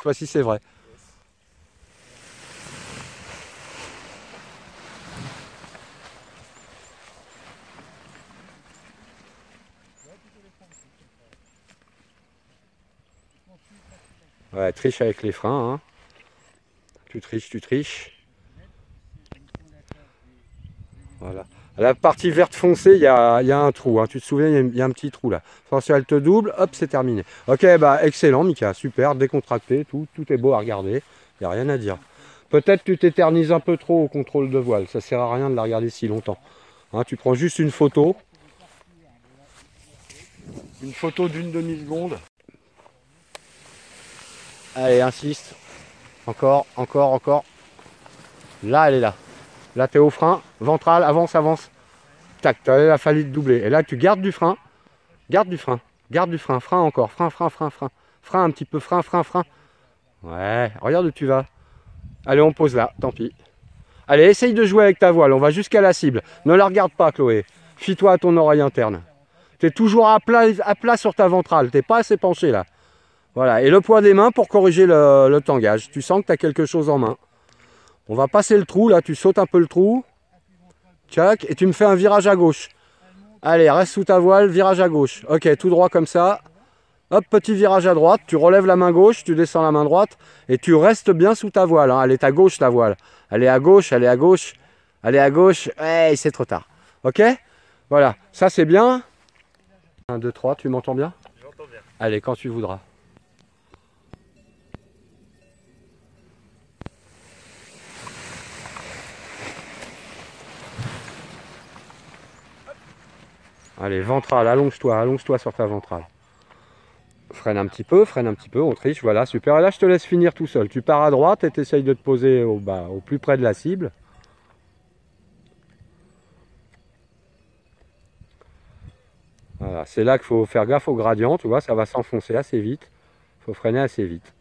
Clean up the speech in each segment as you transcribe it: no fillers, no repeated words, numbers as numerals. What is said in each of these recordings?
fois-ci c'est vrai. Ouais, triche avec les freins, hein. Tu triches, tu triches. Voilà. À la partie verte foncée, il y a un trou, hein. Tu te souviens, il y a un petit trou là. Attention, elle te double, hop, c'est terminé. Ok, bah excellent, Mika, super, décontracté, tout est beau à regarder. Il n'y a rien à dire. Peut-être tu t'éternises un peu trop au contrôle de voile. Ça sert à rien de la regarder si longtemps. Hein, tu prends juste une photo. Une photo d'une demi-seconde. Allez, insiste. Encore, encore, encore. Là, elle est là. Là, tu es au frein. Ventral, avance, avance. Tac, il a fallu te doubler. Et là, tu gardes du frein. Garde du frein. Garde du frein. Frein encore. Frein, frein, frein, frein. Frein un petit peu. Frein, frein, frein. Ouais, regarde où tu vas. Allez, on pose là. Tant pis. Allez, essaye de jouer avec ta voile. On va jusqu'à la cible. Ne la regarde pas, Chloé. Fie-toi à ton oreille interne. Tu es toujours à plat sur ta ventrale. Tu n'es pas assez penché là. Voilà. Et le poids des mains pour corriger le tangage. Tu sens que tu as quelque chose en main. On va passer le trou. Là, tu sautes un peu le trou. Tchac. Et tu me fais un virage à gauche. Allez, reste sous ta voile. Virage à gauche. Ok, tout droit comme ça. Hop, petit virage à droite. Tu relèves la main gauche. Tu descends la main droite. Et tu restes bien sous ta voile. Hein. Elle est à gauche, ta voile. Elle est à gauche. Elle est à gauche. Elle est à gauche. Ouais, c'est trop tard. Ok? Voilà. Ça, c'est bien. 1, 2, 3, tu m'entends bien? J'entends bien. Allez, quand tu voudras. Allez, ventrale, allonge-toi sur ta ventrale. Freine un petit peu, on triche, voilà, super. Et là, je te laisse finir tout seul. Tu pars à droite et tu essayes de te poser au plus près de la cible. Voilà, c'est là qu'il faut faire gaffe au gradient, tu vois, ça va s'enfoncer assez vite. Il faut freiner assez vite.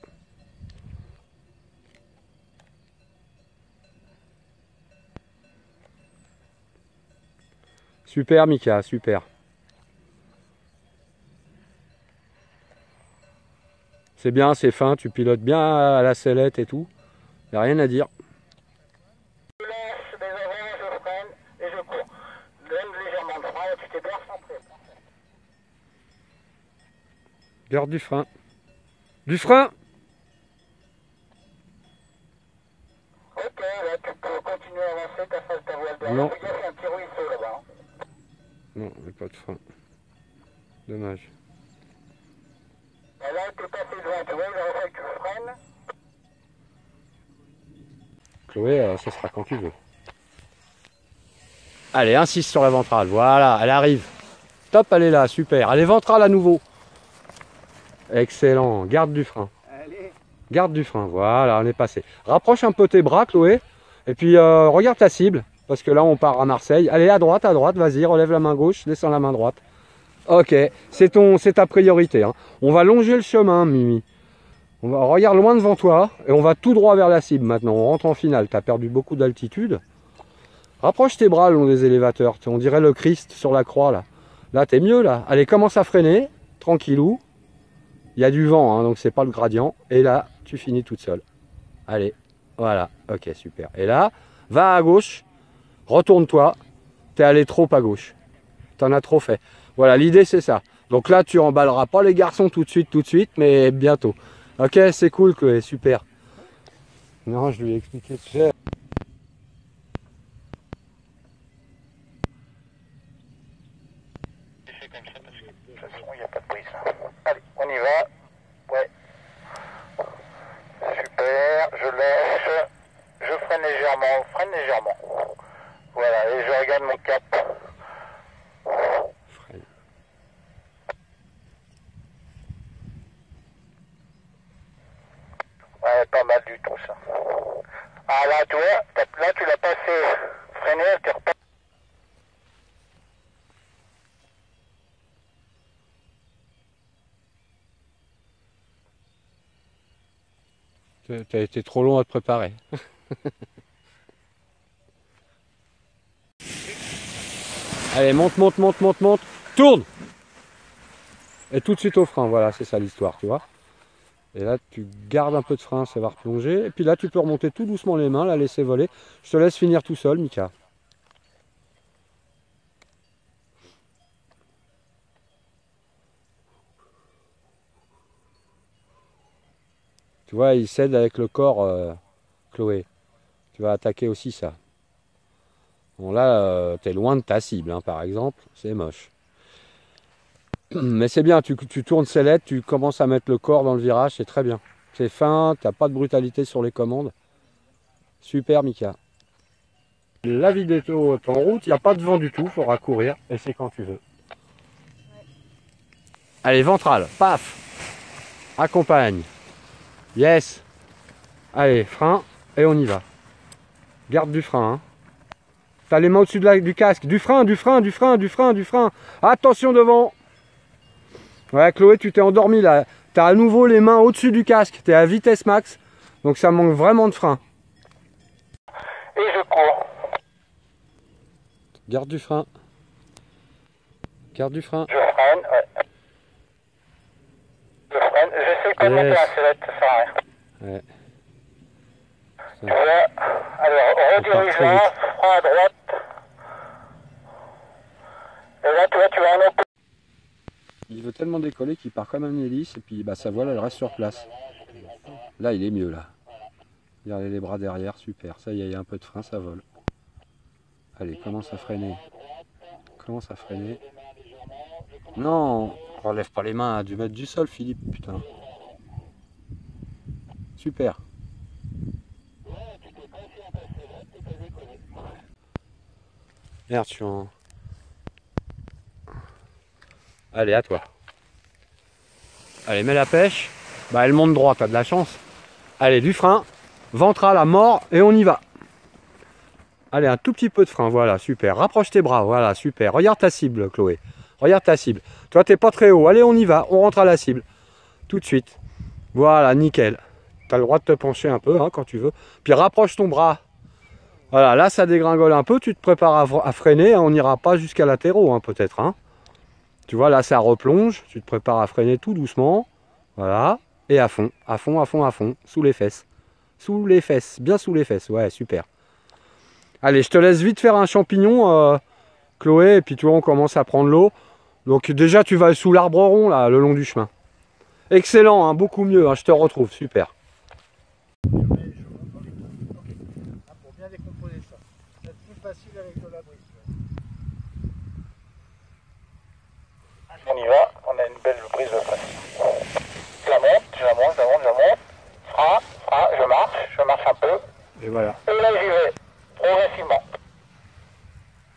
Super, Mika, super. C'est bien, c'est fin, tu pilotes bien à la sellette et tout. Il n'y a rien à dire. Je lâche des avant, je freine et je cours. Donne légèrement de frein et tu t'es bien centré. Garde du frein. Du frein! Ok, là tu peux continuer à avancer, ta face ta voile derrière. Non. Regarde, il y a un petit ruisseau là-bas. Non, il n'y a pas de frein. Dommage. Et là tu es passé devant, tu vois, il aurait fallu que tu freines. Chloé, ça sera quand tu veux. Allez, insiste sur la ventrale. Voilà, elle arrive. Top, elle est là, super. Allez, ventrale à nouveau. Excellent. Garde du frein. Allez. Garde du frein. Voilà, on est passé. Rapproche un peu tes bras, Chloé. Et puis, regarde ta cible. Parce que là, on part à Marseille. Allez, à droite, vas-y. Relève la main gauche, descends la main droite. Ok, c'est ta priorité. Hein. On va longer le chemin, Mimi. On va regarde loin devant toi. Et on va tout droit vers la cible maintenant. On rentre en finale. Tu as perdu beaucoup d'altitude. Rapproche tes bras le long des élévateurs. On dirait le Christ sur la croix là. Là, t'es mieux là. Allez, commence à freiner. Tranquillou. Il y a du vent, hein, donc c'est pas le gradient. Et là, tu finis toute seule. Allez, voilà. Ok, super. Et là, va à gauche. Retourne-toi. T'es allé trop à gauche. T'en as trop fait. Voilà, l'idée c'est ça. Donc là, tu emballeras pas les garçons tout de suite, mais bientôt. Ok, c'est cool, Chloé, super. Non, je lui ai expliqué. Tu sais. De toute façon, il n'y a pas de prise. Allez, on y va. Ouais. Super, je lâche. Je freine légèrement. Voilà, et je regarde mon cap. Freine. Ouais, pas mal du tout ça. Ah là, tu vois, là tu l'as passé freiné, tu repars. T'as été trop long à te préparer. Allez, monte. Tourne! Et tout de suite au frein, voilà, c'est ça l'histoire, tu vois. Et là, tu gardes un peu de frein, ça va replonger. Et puis là, tu peux remonter tout doucement les mains, la laisser voler. Je te laisse finir tout seul, Mika. Tu vois, il cède avec le corps, Chloé. Tu vas attaquer aussi ça. Bon là, tu es loin de ta cible, hein, par exemple. C'est moche. Mais c'est bien, tu tournes sellette, tu commences à mettre le corps dans le virage, c'est très bien. C'est fin, tu n'as pas de brutalité sur les commandes. Super, Mika. La vidéo est en route, il n'y a pas de vent du tout, il faudra courir. Et c'est quand tu veux. Allez, ventrale, paf. Accompagne. Yes. Allez, frein, et on y va. Garde du frein, hein. T'as les mains au-dessus du casque. Du frein, du frein, du frein, du frein, du frein. Attention devant. Ouais, Chloé, tu t'es endormi là. T'as à nouveau les mains au-dessus du casque. T'es à vitesse max. Donc ça manque vraiment de frein. Et je cours. Garde du frein. Garde du frein. Je freine, ouais. Je freine. J'essaie pas de monter la sellette, ça sert à rien. Ouais. Tu vois, alors redirige là, frein à droite. Et là, tu vois, tu vas en opposé. Il veut tellement décoller qu'il part comme un hélice et puis bah, sa voile elle reste sur place. Là il est mieux là. Regardez les bras derrière, super. Ça y est, il y a un peu de frein, ça vole. Allez, commence à freiner. Commence à freiner. Non, relève pas les mains à 2 mètres du sol, Philippe, putain. Super. Merde, je suis en... Allez, à toi. Allez, mets la pêche. Bah, elle monte droit, t'as de la chance. Allez, du frein. Ventral à mort et on y va. Allez, un tout petit peu de frein, voilà, super. Rapproche tes bras, voilà, super. Regarde ta cible, Chloé. Regarde ta cible. Toi, t'es pas très haut. Allez, on y va. On rentre à la cible. Tout de suite. Voilà, nickel. T'as le droit de te pencher un peu, hein, quand tu veux. Puis rapproche ton bras. Voilà, là, ça dégringole un peu. Tu te prépares à freiner. On n'ira pas jusqu'à latéraux, hein, peut-être, hein. Tu vois, là, ça replonge. Tu te prépares à freiner tout doucement. Voilà. Et à fond, à fond, à fond, à fond. Sous les fesses. Sous les fesses. Bien sous les fesses. Ouais, super. Allez, je te laisse vite faire un champignon, Chloé. Et puis, tu vois, on commence à prendre l'eau. Donc, déjà, tu vas sous l'arbre rond, là, le long du chemin. Excellent, hein, beaucoup mieux. Hein, je te retrouve. Super. Pour bien décomposer ça. C'est plus facile avec de la brise. On y va, on a une belle brise de frein. Je la monte, je la monte, je la monte, je la monte. Frein, frein, je marche un peu. Et voilà. Et là, j'y vais, progressivement.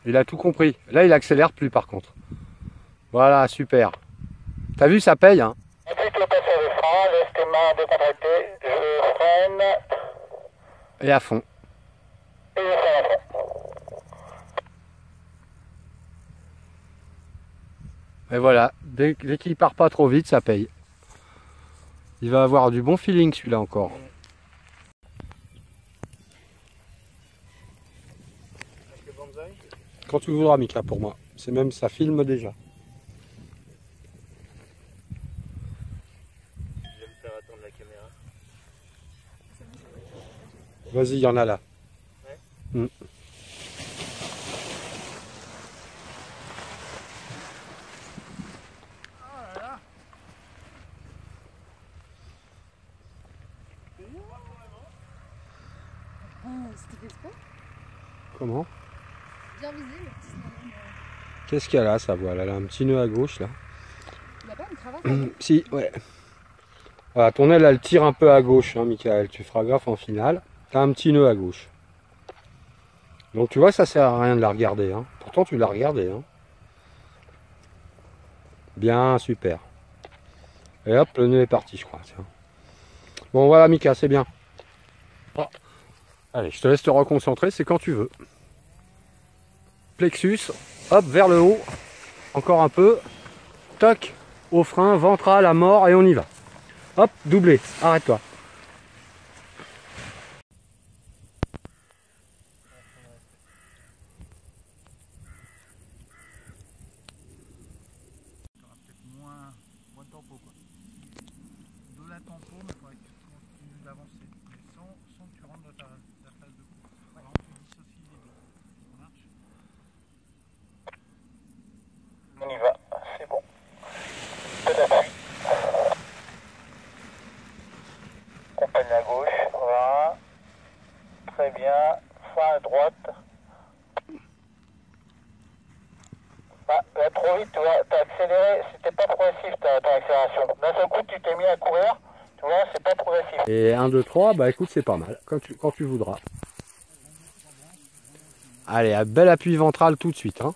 Il a tout compris. Là, il accélère plus, par contre. Voilà, super. T'as vu, ça paye, hein. Appuie le passage de frein, laisse tes mains décontractées, je freine Et à fond. et je freine à fond. Et voilà, dès qu'il part pas trop vite, ça paye. Il va avoir du bon feeling celui-là encore. Avec le bonsaï. Quand tu voudras, Mika, pour moi. C'est même, ça filme déjà. Je vais me faire attendre la caméra. Vas-y, il y en a là. Ouais. C'était fait exprès. Comment? Bien visé, le petit slalom. Qu'est-ce qu'il y a là, sa voile? Elle a un petit nœud à gauche, là. Il n'a pas une cravache. Si, ouais. Voilà, ton aile, elle tire un peu à gauche, hein, Michael. Tu feras gaffe en finale. T'as un petit nœud à gauche. Donc tu vois, ça sert à rien de la regarder. Hein. Pourtant, tu l'as regardé. Hein. Bien, super. Et hop, le nœud est parti, je crois. Tiens. Bon, voilà, Mika, c'est bien. Oh. Allez, je te laisse te reconcentrer, c'est quand tu veux. Plexus, hop, vers le haut. Encore un peu. Toc, au frein, ventral, à mort, et on y va. Hop, doublé, arrête-toi. Tu auras peut-être moins de tempo, quoi. De la tempo, mais Très bien. Fin à droite. Trop vite, tu vois, t'as accéléré, c'était pas progressif ton accélération. D'un seul coup, tu t'es mis à courir, tu vois, c'est pas progressif. Et 1, 2, 3, bah écoute, c'est pas mal, quand tu voudras. Allez, un bel appui ventral tout de suite. Hein.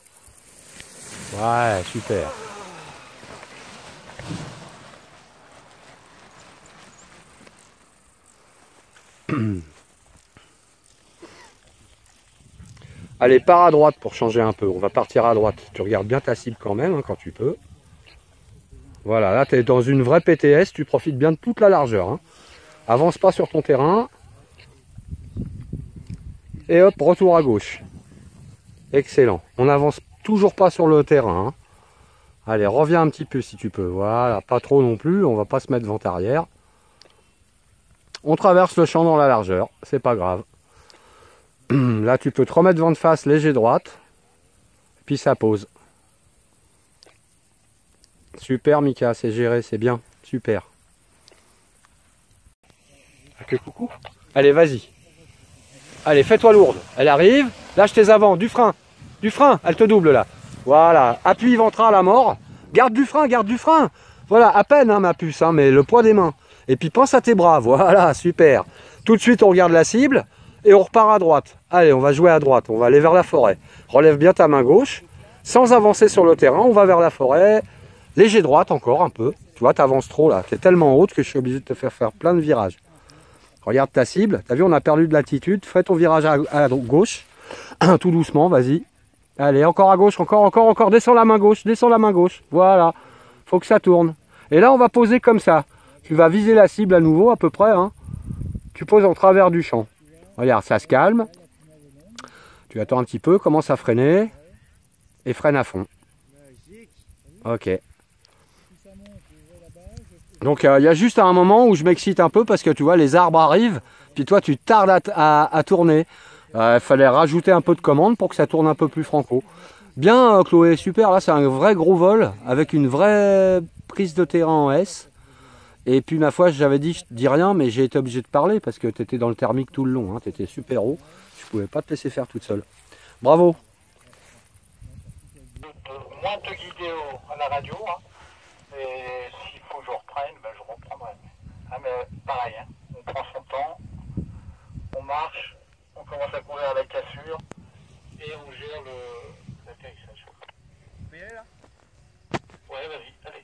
Ouais, super. Allez, pars à droite pour changer un peu. On va partir à droite. Tu regardes bien ta cible quand même, hein, quand tu peux. Voilà, là tu es dans une vraie PTS, tu profites bien de toute la largeur. Hein. Avance pas sur ton terrain. Et hop, retour à gauche. Excellent. On n'avance toujours pas sur le terrain. Hein. Allez, reviens un petit peu si tu peux. Voilà, pas trop non plus, on va pas se mettre vent arrière. On traverse le champ dans la largeur, c'est pas grave. Là, tu peux te remettre vent de face, léger droite. Puis ça pose. Super Mika, c'est géré, c'est bien. Super. Ok, coucou. Allez, vas-y. Allez, fais-toi lourde. Elle arrive. Lâche tes avants, du frein. Du frein, elle te double là. Voilà, appui ventral à mort. Garde du frein, garde du frein. Voilà, à peine hein, ma puce, hein, mais le poids des mains. Et puis pense à tes bras, voilà, super. Tout de suite, on regarde la cible et on repart à droite. Allez, on va jouer à droite, on va aller vers la forêt. Relève bien ta main gauche. Sans avancer sur le terrain, on va vers la forêt. Léger droite encore un peu. Tu vois, tu avances trop là. Tu es tellement haute que je suis obligé de te faire plein de virages. Regarde ta cible. Tu as vu, on a perdu de latitude. Fais ton virage à gauche. Tout doucement, vas-y. Allez, encore à gauche, encore. Descends la main gauche, descends la main gauche. Voilà. Faut que ça tourne. Et là, on va poser comme ça. Tu vas viser la cible à nouveau, à peu près. Hein. Tu poses en travers du champ. Regarde, ça se calme. Tu attends un petit peu, commence à freiner. Et freine à fond. Ok. Donc, il y a juste un moment où je m'excite un peu parce que tu vois, les arbres arrivent. Puis toi, tu tardes à tourner. Il fallait rajouter un peu de commande pour que ça tourne un peu plus franco. Bien Chloé, super, là c'est un vrai gros vol avec une vraie prise de terrain en S. Et puis ma foi, j'avais dit, je dis rien, mais j'ai été obligé de parler parce que tu étais dans le thermique tout le long, hein, tu étais super haut, je pouvais pas te laisser faire toute seule. Bravo. Moins te guider à la radio, hein. Et s'il faut que je reprenne, ben je reprendrai. Ah, mais pareil, hein. On prend son temps, on marche, on commence à courir à la cassure et on gère l'atterrissage. Vous pouvez y aller là? Ouais, vas-y, allez.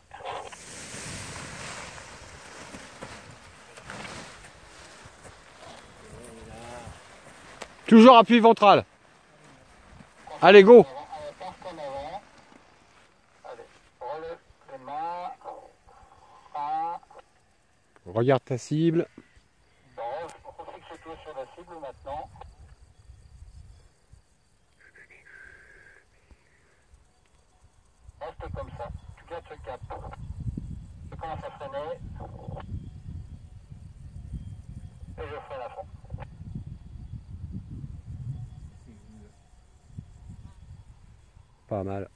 Toujours appui ventral. Allez, go. Pense qu'en avant. Allez, relève les mains. Frein. Regarde ta cible. Bon, refixe-toi sur la cible maintenant. Reste comme ça. Tu gardes ce cap. Je commence à freiner. Et je freine à fond. Pas mal.